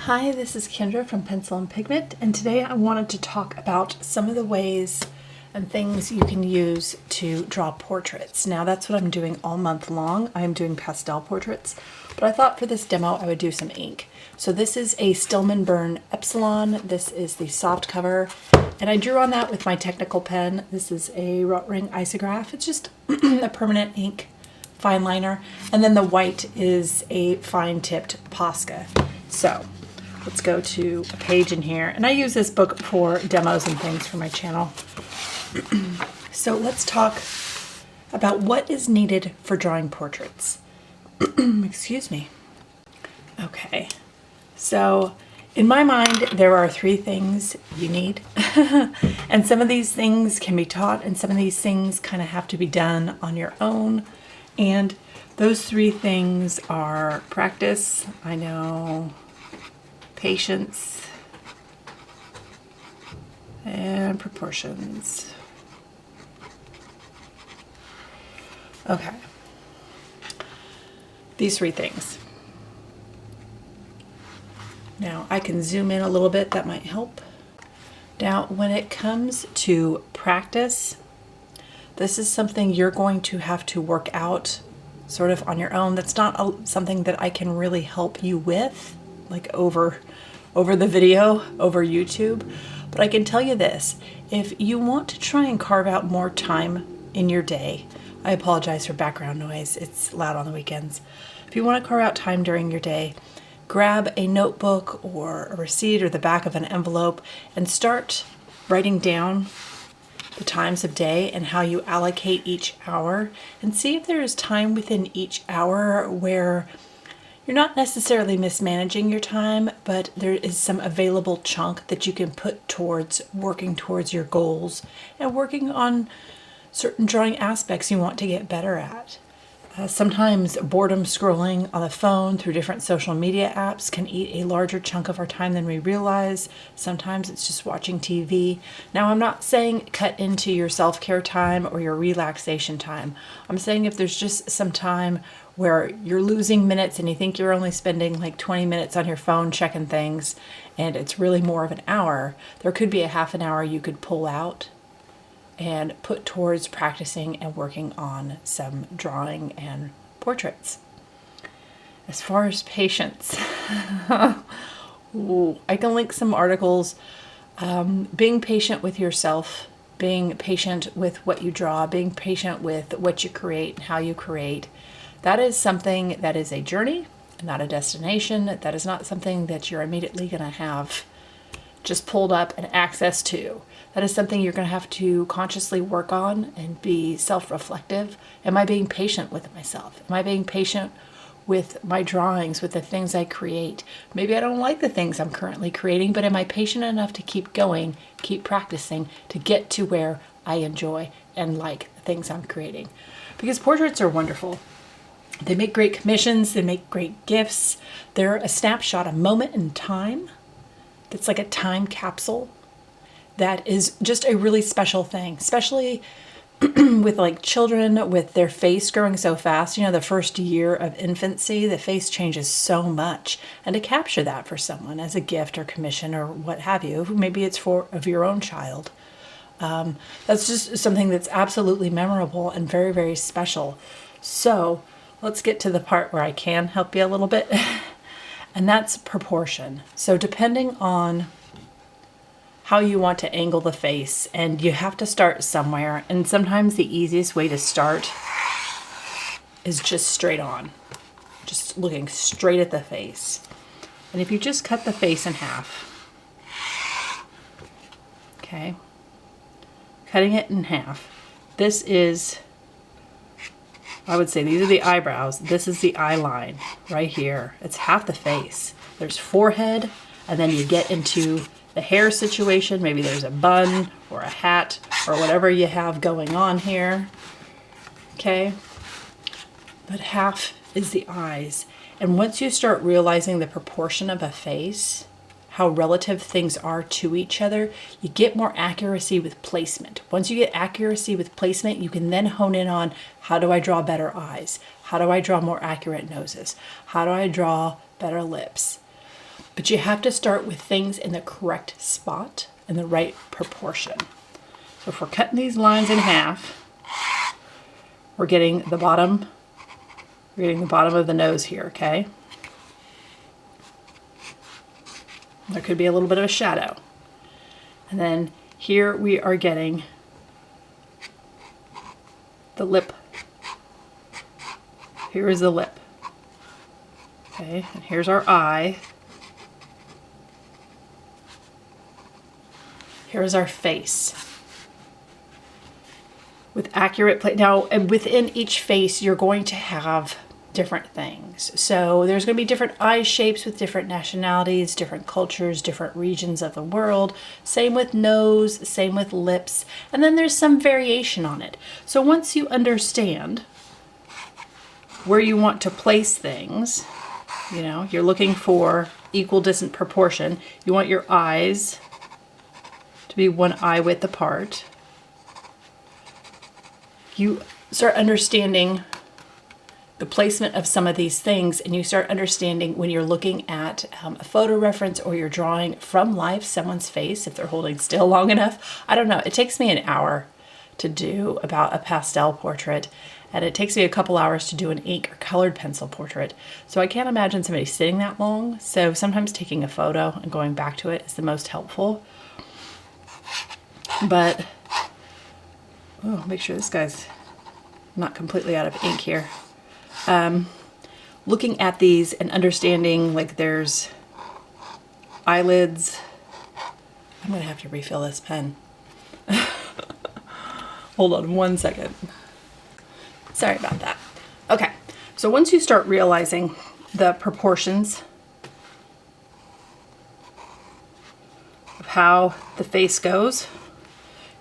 Hi, this is Kendra from Pencil and Pigment, and today I wanted to talk about some of the ways and things you can use to draw portraits. Now that's what I'm doing all month long. I'm doing pastel portraits, but I thought for this demo I would do some ink. So this is a Stillman Burn Epsilon. This is the soft cover, and I drew on that with my technical pen. This is a Rotring Isograph. It's just a permanent ink fine liner, and then the white is a fine tipped Posca. So let's go to a page in here, and I use this book for demos and things for my channel. So let's talk about what is needed for drawing portraits. Excuse me. Okay, so in my mind there are 3 things you need and some of these things can be taught and some of these things kind of have to be done on your own, and those 3 things are practice, I know, patience, and proportions. Okay, these 3 things. Now I can zoom in a little bit, that might help. Now when it comes to practice, this is something you're going to have to work out sort of on your own. That's not something that I can really help you with, like over the video, over YouTube. But I can tell you this, if you want to try and carve out more time in your day, I apologize for background noise, it's loud on the weekends. If you want to carve out time during your day, grab a notebook or a receipt or the back of an envelope and start writing down the times of day and how you allocate each hour, and see if there is time within each hour where you're not necessarily mismanaging your time, but there is some available chunk that you can put towards working towards your goals and working on certain drawing aspects you want to get better at. Sometimes boredom scrolling on the phone through different social media apps can eat a larger chunk of our time than we realize. Sometimes it's just watching TV. Now I'm not saying cut into your self-care time or your relaxation time. I'm saying if there's just some time where you're losing minutes and you think you're only spending like 20 minutes on your phone checking things and it's really more of an hour, there could be a half an hour you could pull out and put towards practicing and working on some drawing and portraits. As far as patience, ooh, I can link some articles. Being patient with yourself, being patient with what you draw, being patient with what you create and how you create. That is something that is a journey, not a destination. That is not something that you're immediately going to have just pulled up and access to. That is something you're going to have to consciously work on and be self-reflective. Am I being patient with myself? Am I being patient with my drawings, with the things I create? Maybe I don't like the things I'm currently creating, but am I patient enough to keep going, keep practicing, to get to where I enjoy and like the things I'm creating? Because portraits are wonderful. They make great commissions, they make great gifts. They're a snapshot, a moment in time. It's like a time capsule. That is just a really special thing, especially with like children with their face growing so fast. You know, the first year of infancy, the face changes so much. And to capture that for someone as a gift or commission or what have you, maybe it's of your own child. That's just something that's absolutely memorable and very, very special. So let's get to the part where I can help you a little bit. And that's proportion. So depending on how you want to angle the face, and you have to start somewhere, and sometimes the easiest way to start is just straight on, just looking straight at the face. And if you just cut the face in half, okay, cutting it in half, this is, I would say these are the eyebrows, this is the eye line right here. It's half the face. There's forehead, and then you get into the hair situation. Maybe there's a bun or a hat or whatever you have going on here. Okay, but half is the eyes. And once you start realizing the proportion of a face, how relative things are to each other, you get more accuracy with placement. Once you get accuracy with placement, you can then hone in on, how do I draw better eyes? How do I draw more accurate noses? How do I draw better lips? But you have to start with things in the correct spot and the right proportion. So if we're cutting these lines in half, we're getting the bottom of the nose here, okay? There could be a little bit of a shadow. And then here we are getting the lip. Here is the lip. Okay, and here's our eye. Here's our face. With accurate plate. Now, and within each face, you're going to have different things. So there's going to be different eye shapes with different nationalities, different cultures, different regions of the world. Same with nose, same with lips. And then there's some variation on it. So once you understand where you want to place things, you know, you're looking for equal distant proportion. You want your eyes to be one eye width apart. You start understanding the placement of some of these things, and you start understanding when you're looking at a photo reference or you're drawing from life someone's face, if they're holding still long enough. I don't know. It takes me an hour to do about a pastel portrait, and it takes me a couple hours to do an ink or colored pencil portrait. So I can't imagine somebody sitting that long. So sometimes taking a photo and going back to it is the most helpful. But make sure this guy's not completely out of ink here. Looking at these and understanding, like, there's eyelids. I'm gonna have to refill this pen. Hold on one second. Sorry about that. Okay, so once you start realizing the proportions of how the face goes,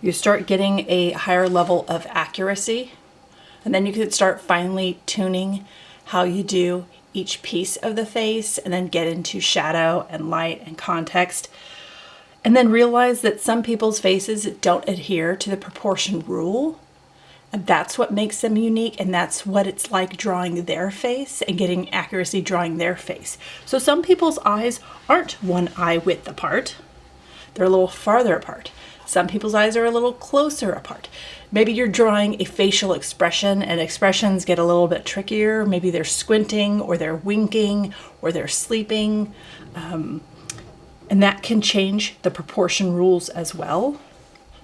you start getting a higher level of accuracy, and then you can start finely tuning how you do each piece of the face, and then get into shadow and light and context, and then realize that some people's faces don't adhere to the proportion rule, and that's what makes them unique, and that's what it's like drawing their face and getting accuracy drawing their face. So some people's eyes aren't one eye width apart, they're a little farther apart. Some people's eyes are a little closer apart. Maybe you're drawing a facial expression, and expressions get a little bit trickier. Maybe they're squinting, or they're winking, or they're sleeping. And that can change the proportion rules as well.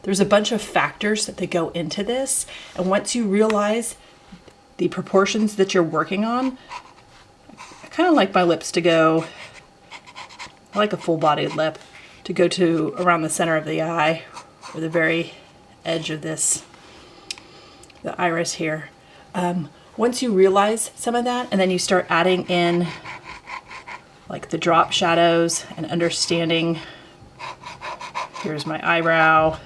There's a bunch of factors that go into this. And once you realize the proportions that you're working on, I kind of like my lips to go, I like a full-bodied lip, to go to around the center of the eye, or the very edge of this, the iris here. Once you realize some of that, and then you start adding in like the drop shadows and understanding, here's my eyebrow,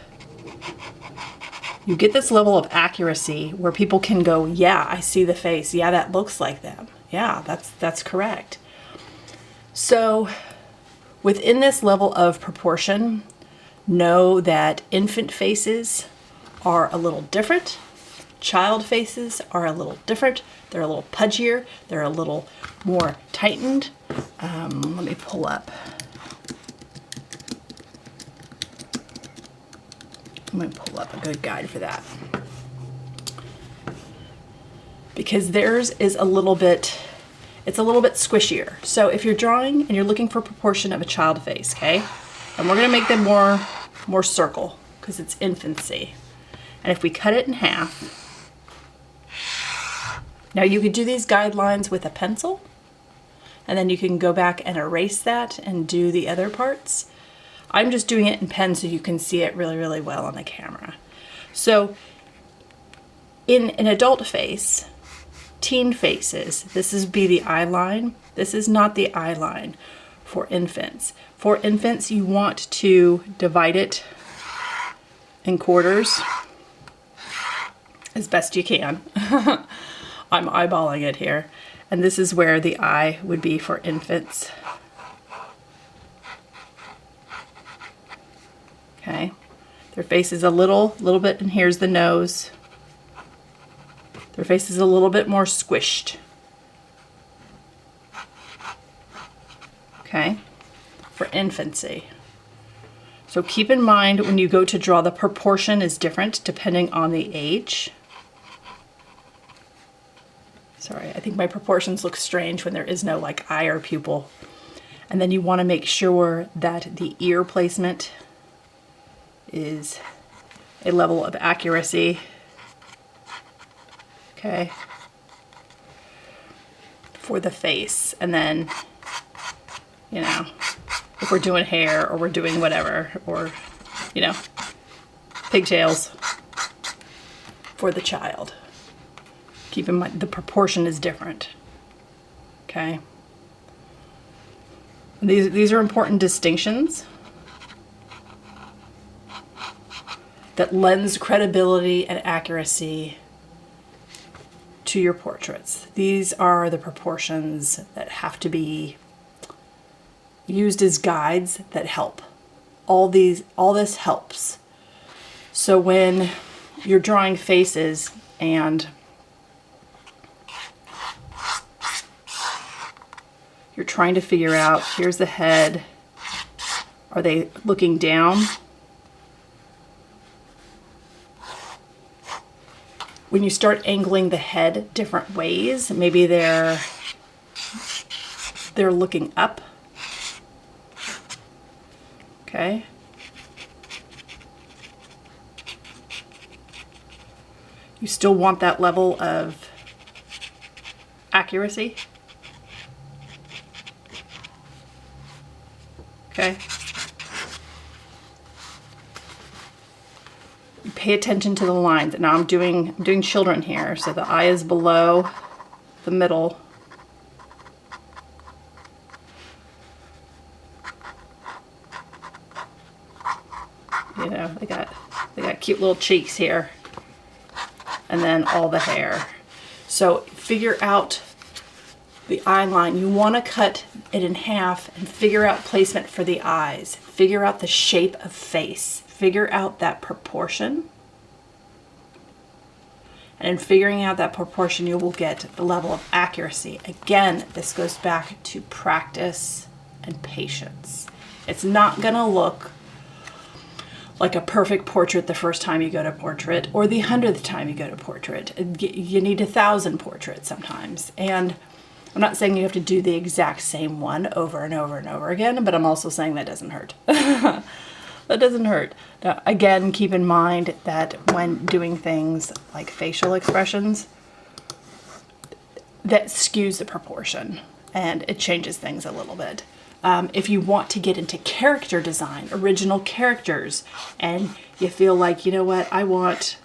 you get this level of accuracy where people can go, yeah, I see the face. Yeah, that looks like them. Yeah, that's correct. So within this level of proportion, know that infant faces are a little different. Child faces are a little different. They're a little pudgier. They're a little more tightened. Let me pull up. I'm going to pull up a good guide for that. Because theirs is a little bit, it's a little bit squishier. So if you're drawing and you're looking for proportion of a child face, okay? And we're going to make them more circle because it's infancy. And if we cut it in half, now you could do these guidelines with a pencil, and then you can go back and erase that and do the other parts. I'm just doing it in pen so you can see it really, really well on the camera. So in an adult face, teen faces, this is be the eye line. This is not the eye line for infants. For infants, you want to divide it in quarters as best you can. I'm eyeballing it here. And this is where the eye would be for infants. Okay. Their face is a little bit, and here's the nose. Their face is a little bit more squished. Okay. for infancy. So keep in mind when you go to draw, the proportion is different depending on the age. Sorry, I think my proportions look strange when there is no like eye or pupil. And then you want to make sure that the ear placement is a level of accuracy. Okay. For the face. And then, you know, if we're doing hair or we're doing whatever, or, you know, pigtails for the child. Keep in mind the proportion is different. Okay. These are important distinctions that lends credibility and accuracy to your portraits. These are the proportions that have to be used as guides that help. All this helps. So when you're drawing faces and you're trying to figure out, here's the head, are they looking down? When you start angling the head different ways, maybe they're looking up. Okay. You still want that level of accuracy. Okay. You pay attention to the lines. Now I'm doing children here, so the eye is below the middle. You know, they got cute little cheeks here. And then all the hair. So figure out the eye line. You want to cut it in half and figure out placement for the eyes. Figure out the shape of face. Figure out that proportion. And in figuring out that proportion, you will get the level of accuracy. Again, this goes back to practice and patience. It's not going to look like a perfect portrait the first time you go to portrait, or the 100th time you go to portrait. You need 1,000 portraits sometimes. And I'm not saying you have to do the exact same one over and over and over again, but I'm also saying that doesn't hurt. That doesn't hurt. Now, again, keep in mind that when doing things like facial expressions, that skews the proportion and it changes things a little bit. If you want to get into character design, original characters, and you feel like, you know what, I want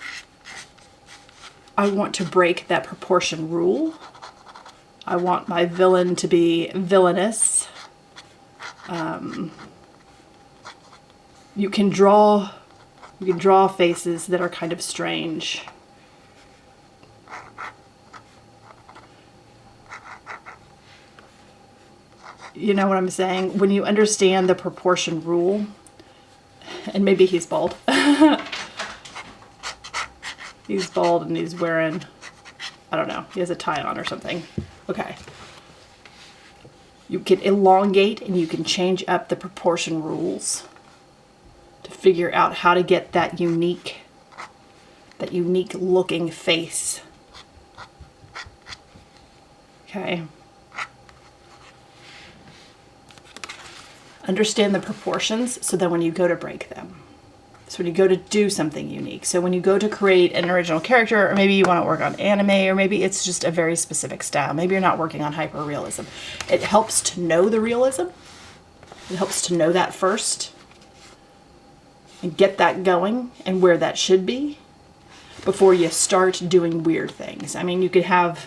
to break that proportion rule. I want my villain to be villainous. You can draw faces that are kind of strange. You know what I'm saying? When you understand the proportion rule, and maybe he's bald. He's bald and he's wearing, I don't know, he has a tie on or something. Okay. You can elongate and you can change up the proportion rules to figure out how to get that unique looking face. Okay. Understand the proportions so that when you go to break them. So when you go to do something unique. So when you go to create an original character, or maybe you want to work on anime, or maybe it's just a very specific style. Maybe you're not working on hyper-realism. It helps to know the realism. It helps to know that first. And get that going and where that should be before you start doing weird things. I mean, you can have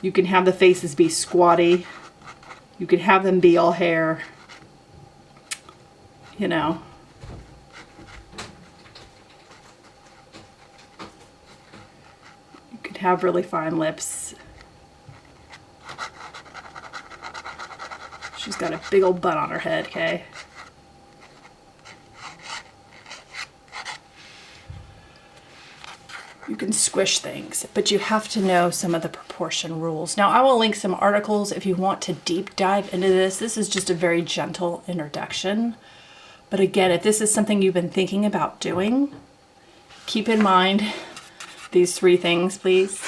the faces be squatty. You could have them be all hair, you know. You could have really fine lips. She's got a big old butt on her head, okay? You can squish things, but you have to know some of the proportion rules. Now, I will link some articles if you want to deep dive into this. This is just a very gentle introduction. But again, if this is something you've been thinking about doing, keep in mind these 3 things, please.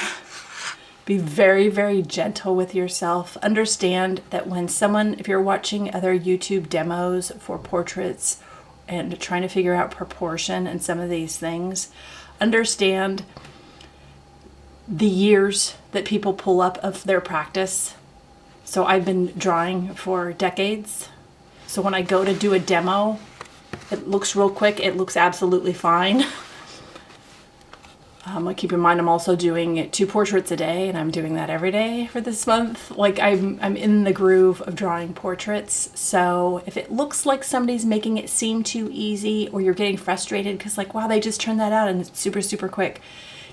Be very, very gentle with yourself. Understand that when someone, if you're watching other YouTube demos for portraits and trying to figure out proportion and some of these things, understand the years that people pull up of their practice. So I've been drawing for decades. So when I go to do a demo, it looks real quick. It looks absolutely fine. Keep in mind, I'm also doing 2 portraits a day, and I'm doing that every day for this month. Like I'm in the groove of drawing portraits. So if it looks like somebody's making it seem too easy, or you're getting frustrated because like, wow, they just turned that out and it's super, super quick.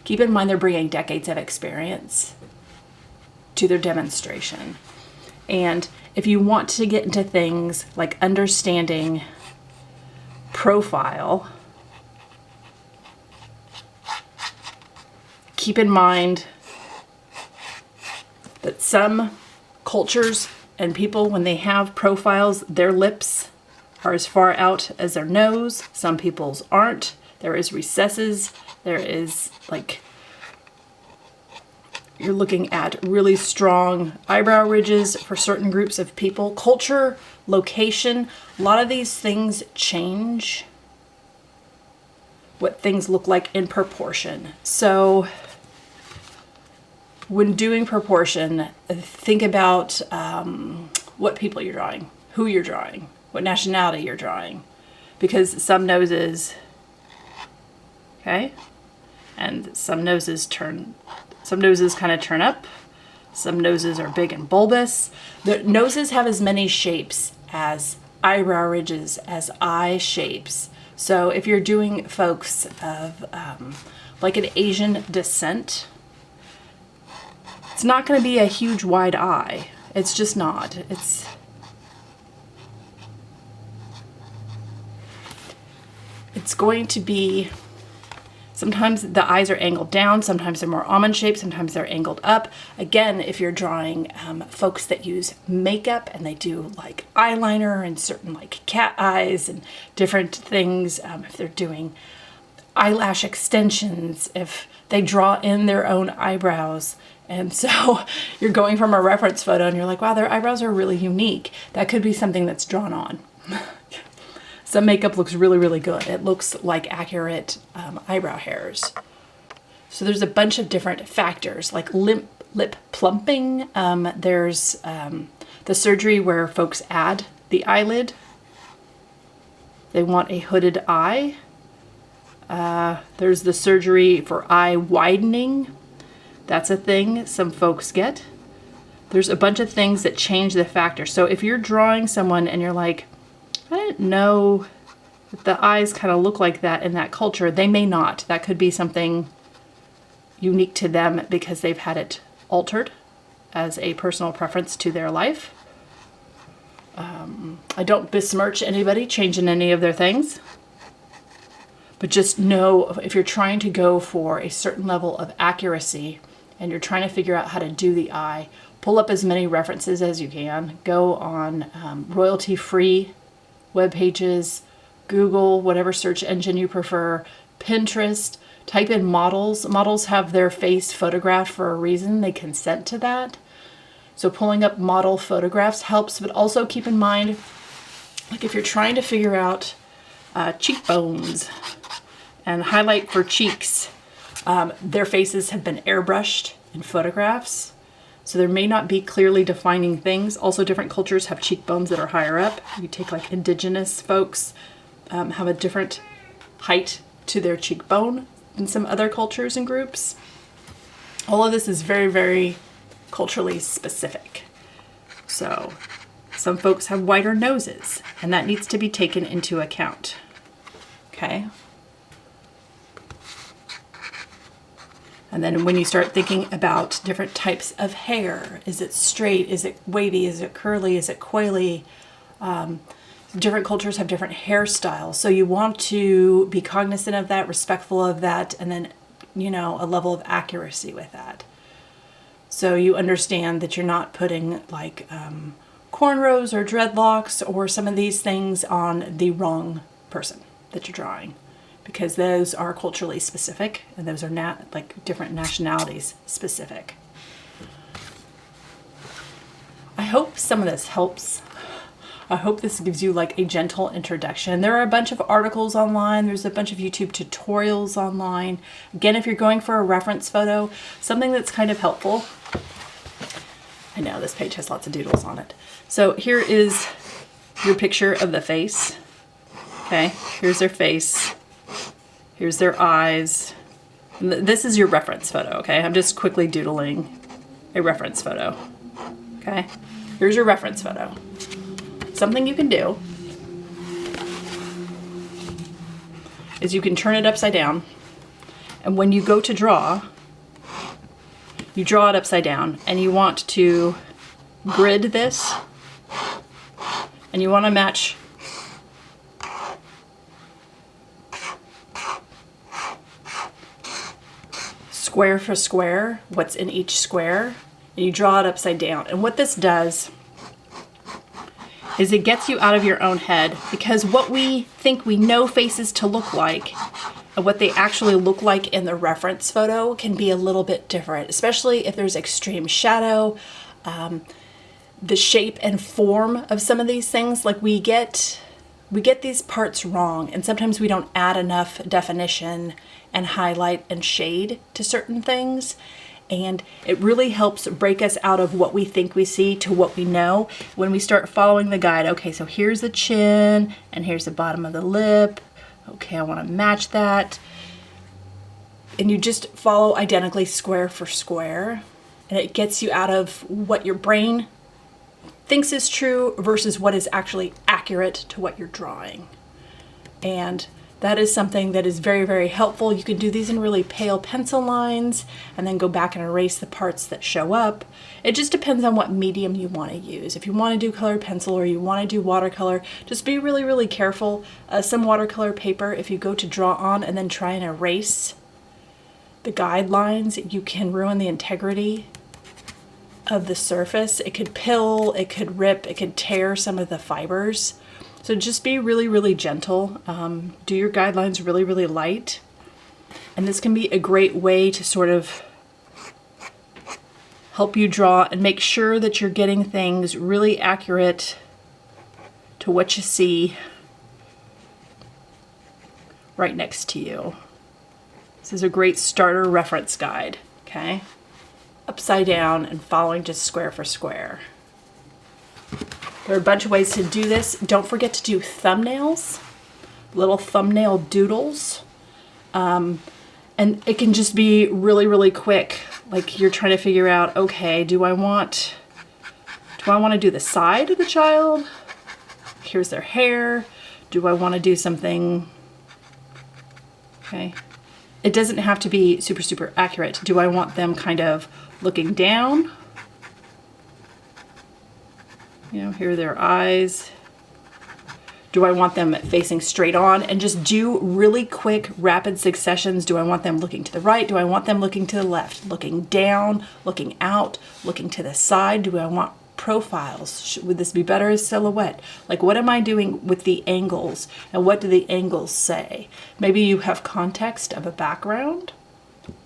Keep in mind, they're bringing decades of experience to their demonstration. And if you want to get into things like understanding profile, keep in mind that some cultures and people, when they have profiles, their lips are as far out as their nose. Some people's aren't. There is recesses. There is like, you're looking at really strong eyebrow ridges for certain groups of people. Culture, location, a lot of these things change what things look like in proportion. So when doing proportion, think about what people you're drawing, who you're drawing, what nationality you're drawing, because some noses, okay, and some noses kind of turn up, some noses are big and bulbous. The noses have as many shapes as eyebrow ridges, as eye shapes. So if you're doing folks of like an Asian descent, it's not going to be a huge wide eye. It's just not. It's going to be, sometimes the eyes are angled down, sometimes they're more almond shaped, sometimes they're angled up. Again, if you're drawing folks that use makeup and they do like eyeliner and certain like cat eyes and different things, if they're doing eyelash extensions, if they draw in their own eyebrows. And so you're going from a reference photo and you're like, wow, their eyebrows are really unique. That could be something that's drawn on. Some makeup looks really, really good. It looks like accurate eyebrow hairs. So there's a bunch of different factors like lip plumping. There's the surgery where folks add the eyelid. They want a hooded eye. There's the surgery for eye widening. That's a thing some folks get. There's a bunch of things that change the factor. So if you're drawing someone and you're like, I didn't know that the eyes kind of look like that in that culture, they may not. That could be something unique to them because they've had it altered as a personal preference to their life. I don't besmirch anybody changing any of their things. But just know if you're trying to go for a certain level of accuracy and you're trying to figure out how to do the eye, pull up as many references as you can. Go on royalty-free web pages, Google, whatever search engine you prefer, Pinterest, type in models. Models have their face photographed for a reason. They consent to that. So pulling up model photographs helps, but also keep in mind, like if you're trying to figure out cheekbones and highlight for cheeks, their faces have been airbrushed in photographs. So there may not be clearly defining things. Also, different cultures have cheekbones that are higher up. You take like indigenous folks, have a different height to their cheekbone than some other cultures and groups. All of this is very, very culturally specific. So some folks have wider noses, and that needs to be taken into account. Okay. And then when you start thinking about different types of hair, is it straight? Is it wavy? Is it curly? Is it coily? Different cultures have different hairstyles. So you want to be cognizant of that, respectful of that, and then you know, a level of accuracy with that. So you understand that you're not putting like cornrows or dreadlocks or some of these things on the wrong person that you're drawing, because those are culturally specific and those are like different nationalities specific. I hope some of this helps. I hope this gives you like a gentle introduction. There are a bunch of articles online. There's a bunch of YouTube tutorials online. Again, if you're going for a reference photo, something that's kind of helpful. I know this page has lots of doodles on it. So here is your picture of the face. Okay, here's their face. Here's their eyes. This is your reference photo, okay? I'm just quickly doodling a reference photo. Okay, here's your reference photo. Something you can do is you can turn it upside down, and when you go to draw, you draw it upside down, and you want to grid this, and you want to match square for square what's in each square, and you draw it upside down. And what this does is it gets you out of your own head, because what we think we know faces to look like and what they actually look like in the reference photo can be a little bit different, especially if there's extreme shadow, the shape and form of some of these things. Like we get these parts wrong, and sometimes we don't add enough definition and highlight and shade to certain things. And it really helps break us out of what we think we see to what we know when we start following the guide. Okay, so here's the chin and here's the bottom of the lip. Okay, I want to match that. And you just follow identically square for square. And it gets you out of what your brain thinks is true versus what is actually accurate to what you're drawing. And that is something that is very, very helpful. You can do these in really pale pencil lines and then go back and erase the parts that show up. It just depends on what medium you want to use. If you want to do colored pencil or you want to do watercolor, just be really, really careful. Some watercolor paper, if you go to draw on and then try and erase the guidelines, you can ruin the integrity of the surface. It could pill, it could rip, it could tear some of the fibers. So just be really, really gentle. Do your guidelines really, really light. And this can be a great way to sort of help you draw and make sure that you're getting things really accurate to what you see right next to you. This is a great starter reference guide, okay? Upside down and following just square for square. There are a bunch of ways to do this. Don't forget to do thumbnails, little thumbnail doodles. And it can just be really, really quick. Like you're trying to figure out, okay, do I want to do the side of the child? Here's their hair. Do I want to do something? Okay. It doesn't have to be super, super accurate. Do I want them kind of looking down? You know, here are their eyes. Do I want them facing straight on? And just do really quick, rapid successions. Do I want them looking to the right? Do I want them looking to the left? Looking down, looking out, looking to the side? Do I want profiles? Would this be better as silhouette? Like, what am I doing with the angles? And what do the angles say? Maybe you have context of a background.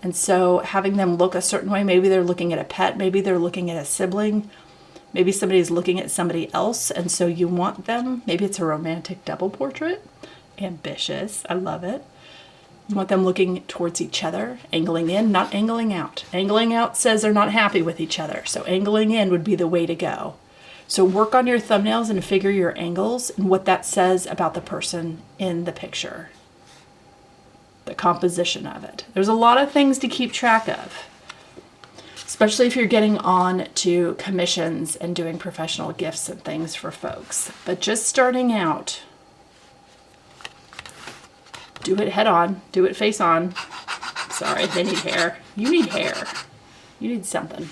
And so having them look a certain way, maybe they're looking at a pet, maybe they're looking at a sibling. Maybe somebody's looking at somebody else, and so you want them, maybe it's a romantic double portrait. Ambitious, I love it. You want them looking towards each other, angling in, not angling out. Angling out says they're not happy with each other, so angling in would be the way to go. So work on your thumbnails and figure your angles and what that says about the person in the picture. The composition of it. There's a lot of things to keep track of, especially if you're getting on to commissions and doing professional gifts and things for folks. But just starting out, do it head on, do it face on. Sorry, they need hair. You need hair. You need something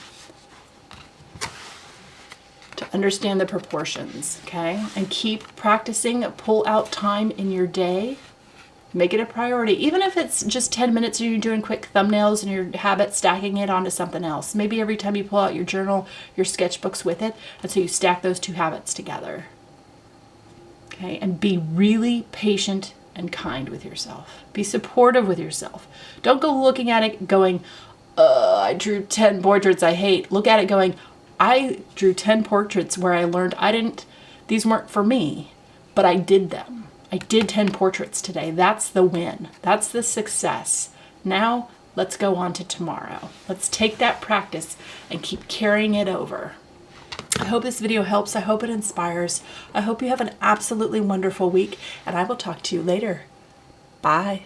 to understand the proportions, okay? And keep practicing. Pull out time in your day Make it a priority, even if it's just 10 minutes and you're doing quick thumbnails and you're habit stacking it onto something else. Maybe every time you pull out your journal, your sketchbook's with it, and so you stack those two habits together. Okay, and be really patient and kind with yourself. Be supportive with yourself. Don't go looking at it going, I drew 10 portraits I hate. Look at it going, I drew 10 portraits where I learned these weren't for me, but I did them. I did 10 portraits today. That's the win. That's the success. Now let's go on to tomorrow. Let's take that practice and keep carrying it over. I hope this video helps. I hope it inspires. I hope you have an absolutely wonderful week, and I will talk to you later. Bye.